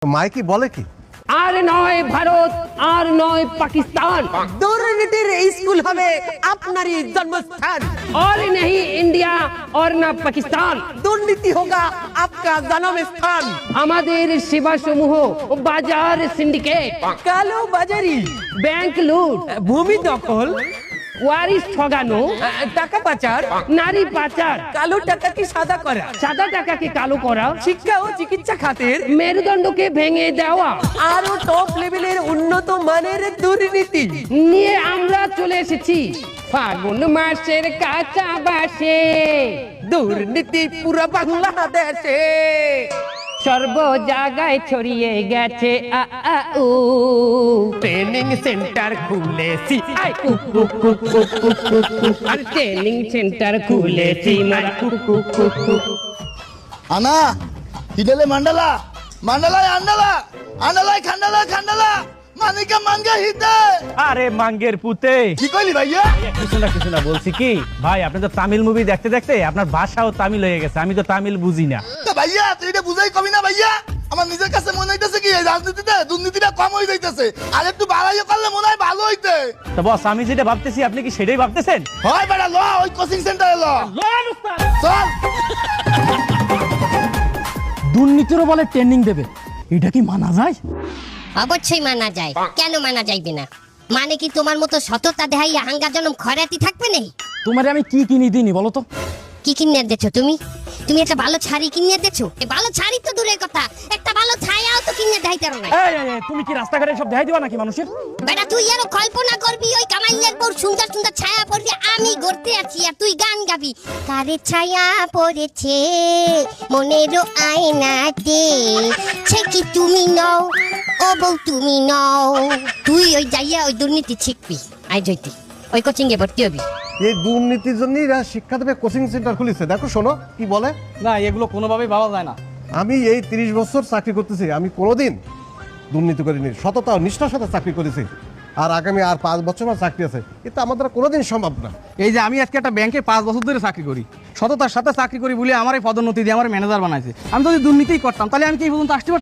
মাইকি বলে কি? আর নয় ভারত, আর নয় পাকিস্তান, দুর্নীতির স্কুল হবে আপনারই জন্মস্থান। और नहीं इंडिया और ना पाकिस्तान, দুর্নীতি হোগা আপকা জন্ম স্থান। আমাদের সেবা সমূহ বাজার সিন্ডিকেট, কালো বাজারি, ব্যাংক লুট, ভূমি দখল, ওয়ারিশ ঠগানো, টাকা পাচার, নারী পাচার, কালো টাকাকে সাদা করা, সাদা টাকাকে কালো করা, শিক্ষা ও চিকিৎসা খাতের মেরুদণ্ডকে ভেঙে দেওয়া আরো টপ লেভেলের উন্নত মানের দুর্নীতি নিয়ে আমরা চলে এসেছি ফাগুন মাসের কাঁচা বাসে। দুর্নীতি পুরো বাংলাদেশে সর্ব জায়গায় ছড়িয়ে গেছে আ আ উ, ট্রেনিং সেন্টার খুলেছি আই কু কু কু কু কু কু কু, আর ট্রেনিং সেন্টার খুলেছি মারা কু কু কু কু। আনা হিডেলে মান্ডালা মান্ডালায় আন্ডালা আন্ডালায় খান্ডালা খান্ডালা মানিকা মাঙ্গা হিতে। আরে মাঙ্গের পুতে, কি কইলি ভাইয়া? কিছু না বলছি কি ভাই, আপনি তো তামিল মুভি দেখতে দেখতে আপনার ভাষাও তামিল হয়ে গেছে, আমি তো তামিল বুঝি না। তো ভাইয়া তুই এটা বুঝাই কবি না ভাইয়া? আমার নিজের কাছে মনে হইতেছে কি এই রাজনীতিতে দুর্নীতিটা কম হয়ে যাইতেছে, আর একটু বাড়াইয়া করলে মনে হয় ভালো হইতে। তো বস, আমি যেটা ভাবতেছি আপনি কি সেটাই ভাবতেছেন? হয় বেটা ল ওই কোচিং সেন্টারে ল চল। দুর্নীতিরও বলে ট্রেনিং দেবে, এটা কি মানা যায়? অবশ্যই মানা যায়, কেন মানা যাইবে না? মানে কি তোমার মতো সততা দেখাইয়া হাঙ্গা জনম খরাতি থাকবে নেই? তোমারে আমি কি কিনি দিনি বলো তো? কি কিনে দেছো তুমি? তুমি একটা ভালো শাড়ি কিনে দেছো? এই ভালো শাড়ি তো দূরের কথা, একটা ভালো ছায়াও তো কিনে দেখাইতে পারো না। এই, তুমি কি রাস্তাঘাটে সব দেখাই দিবা নাকি মানুষের? বেটা তুই আরো কল্পনা করবি ওই কামাইয়ের পর সুন্দর সুন্দর ছায়া পড়বে, আমি গড়তে আছি আর তুই গান গাবি। কারে ছায়া পড়েছে মনেরও আয়নাতে, সে কি তুমি নও, ও বউ তুমি নও। তুই ওই যাইয়া ওই দুর্নীতি শিখবি, আই জয়তি ওই কোচিং এ ভর্তি হবি। এই দুর্নীতির জন্য এরা শিক্ষা দেবে কোচিং সেন্টার খুলেছে। দেখো শোনো কি বলে। না, এগুলো কোনোভাবেই ভাবা যায় না। আমি এই 30 বছর চাকরি করতেছি, আমি কোনোদিন দুর্নীতি করিনি, সততা ও নিষ্ঠার সাথে চাকরি করেছি। আর আগামী আর 5 বছর আমার চাকরি আছে, কিন্তু আমার দ্বারা কোনোদিন সম্ভব না। এই যে আমি আজকে একটা ব্যাংকে 5 বছর ধরে চাকরি করি, সততার সাথে চাকরি করি বলে আমার এই পদোন্নতি দিয়ে আমার ম্যানেজার বানাইছে। আমি যদি দুর্নীতিই করতাম তাহলে আমি কি এই পর্যন্ত আসতে পারতাম?